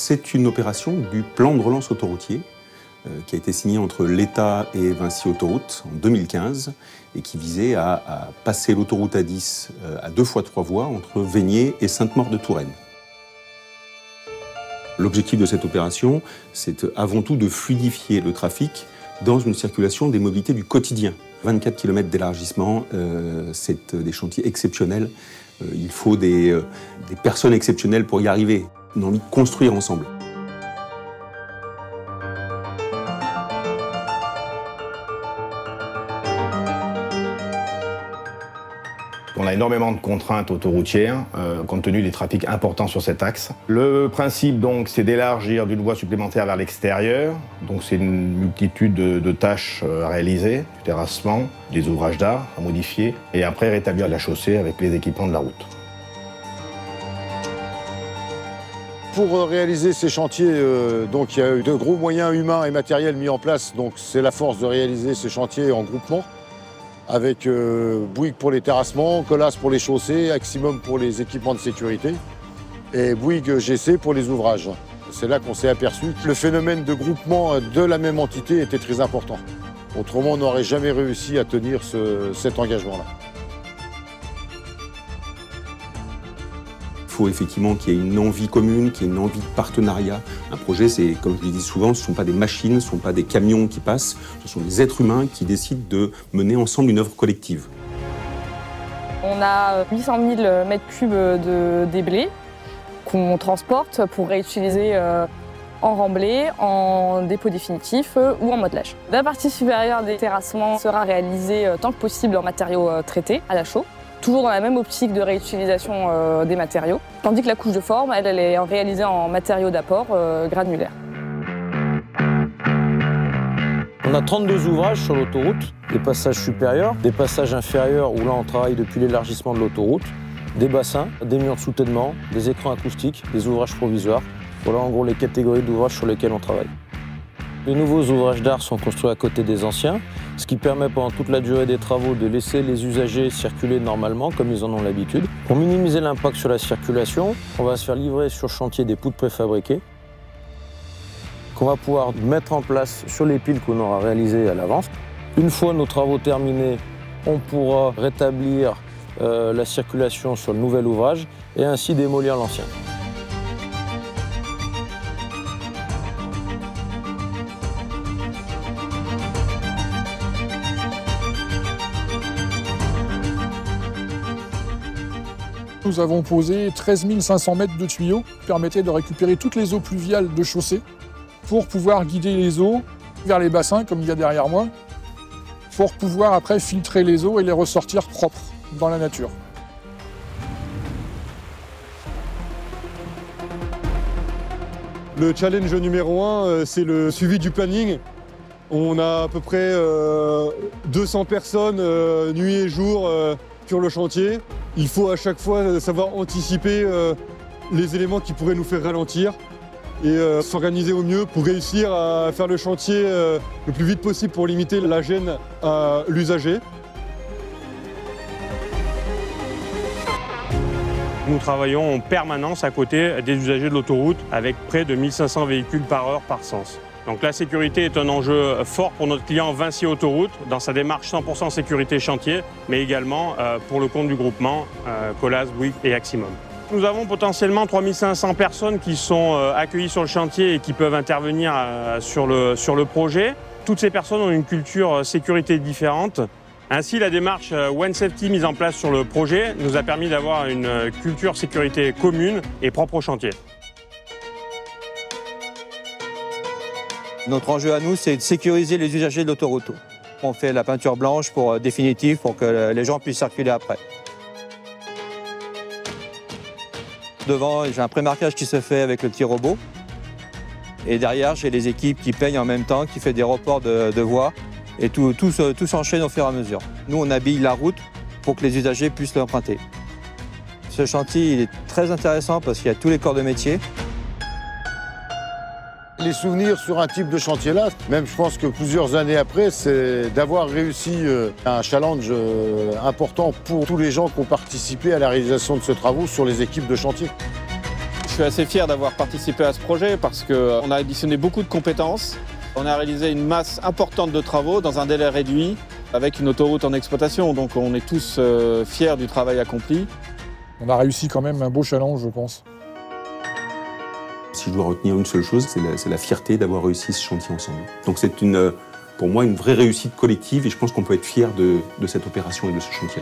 C'est une opération du plan de relance autoroutier qui a été signé entre l'État et Vinci Autoroutes en 2015 et qui visait à passer l'autoroute A10 à 2 fois 3 voies entre Vaigné et Sainte-Maure-de-Touraine. L'objectif de cette opération, c'est avant tout de fluidifier le trafic dans une circulation des mobilités du quotidien. 24 km d'élargissement, c'est des chantiers exceptionnels. Il faut des personnes exceptionnelles pour y arriver. On a envie de construire ensemble. On a énormément de contraintes autoroutières, compte tenu des trafics importants sur cet axe. Le principe, donc, c'est d'élargir d'une voie supplémentaire vers l'extérieur. Donc, c'est une multitude de tâches à réaliser, du terrassement, des ouvrages d'art à modifier, et après rétablir la chaussée avec les équipements de la route. Pour réaliser ces chantiers, donc, il y a eu de gros moyens humains et matériels mis en place. Donc, c'est la force de réaliser ces chantiers en groupement, avec Bouygues pour les terrassements, Colas pour les chaussées, Aximum pour les équipements de sécurité et Bouygues GC pour les ouvrages. C'est là qu'on s'est aperçu que le phénomène de groupement de la même entité était très important. Autrement, on n'aurait jamais réussi à tenir cet engagement-là. Il faut effectivement qu'il y ait une envie commune, qu'il y ait une envie de partenariat. Un projet, c'est, comme je le dis souvent, ce ne sont pas des machines, ce ne sont pas des camions qui passent, ce sont des êtres humains qui décident de mener ensemble une œuvre collective. On a 800 000 mètres cubes de déblais qu'on transporte pour réutiliser en remblai, en dépôt définitif ou en modelage. La partie supérieure des terrassements sera réalisée tant que possible en matériaux traités à la chaux, toujours dans la même optique de réutilisation des matériaux, tandis que la couche de forme, elle est réalisée en matériaux d'apport granulaires. On a 32 ouvrages sur l'autoroute, des passages supérieurs, des passages inférieurs où là on travaille depuis l'élargissement de l'autoroute, des bassins, des murs de soutènement, des écrans acoustiques, des ouvrages provisoires. Voilà en gros les catégories d'ouvrages sur lesquels on travaille. Les nouveaux ouvrages d'art sont construits à côté des anciens, ce qui permet pendant toute la durée des travaux de laisser les usagers circuler normalement comme ils en ont l'habitude. Pour minimiser l'impact sur la circulation, on va se faire livrer sur chantier des poutres préfabriquées qu'on va pouvoir mettre en place sur les piles qu'on aura réalisées à l'avance. Une fois nos travaux terminés, on pourra rétablir la circulation sur le nouvel ouvrage et ainsi démolir l'ancien. Nous avons posé 13 500 mètres de tuyaux qui permettaient de récupérer toutes les eaux pluviales de chaussée pour pouvoir guider les eaux vers les bassins, comme il y a derrière moi, pour pouvoir après filtrer les eaux et les ressortir propres dans la nature. Le challenge numéro 1, c'est le suivi du planning. On a à peu près 200 personnes, nuit et jour, sur le chantier. Il faut à chaque fois savoir anticiper les éléments qui pourraient nous faire ralentir et s'organiser au mieux pour réussir à faire le chantier le plus vite possible pour limiter la gêne à l'usager. Nous travaillons en permanence à côté des usagers de l'autoroute avec près de 1500 véhicules par heure par sens. Donc la sécurité est un enjeu fort pour notre client Vinci Autoroutes dans sa démarche 100% sécurité chantier, mais également pour le compte du groupement Colas, Bouygues et Aximum. Nous avons potentiellement 3500 personnes qui sont accueillies sur le chantier et qui peuvent intervenir sur le projet. Toutes ces personnes ont une culture sécurité différente. Ainsi, la démarche One Safety mise en place sur le projet nous a permis d'avoir une culture sécurité commune et propre au chantier. Notre enjeu à nous, c'est de sécuriser les usagers de l'autoroute. On fait la peinture blanche définitive pour que les gens puissent circuler après. Devant, j'ai un pré-marquage qui se fait avec le petit robot. Et derrière, j'ai les équipes qui peignent en même temps, qui fait des reports de voies. Et tout s'enchaîne au fur et à mesure. Nous, on habille la route pour que les usagers puissent l'emprunter. Ce chantier, il est très intéressant parce qu'il y a tous les corps de métier. Les souvenirs sur un type de chantier-là, même je pense que plusieurs années après, c'est d'avoir réussi un challenge important pour tous les gens qui ont participé à la réalisation de ce travaux sur les équipes de chantier. Je suis assez fier d'avoir participé à ce projet parce qu'on a additionné beaucoup de compétences. On a réalisé une masse importante de travaux dans un délai réduit avec une autoroute en exploitation. Donc on est tous fiers du travail accompli. On a réussi quand même un beau challenge, je pense. Si je dois retenir une seule chose, c'est la fierté d'avoir réussi ce chantier ensemble. Donc c'est pour moi une vraie réussite collective et je pense qu'on peut être fier de cette opération et de ce chantier.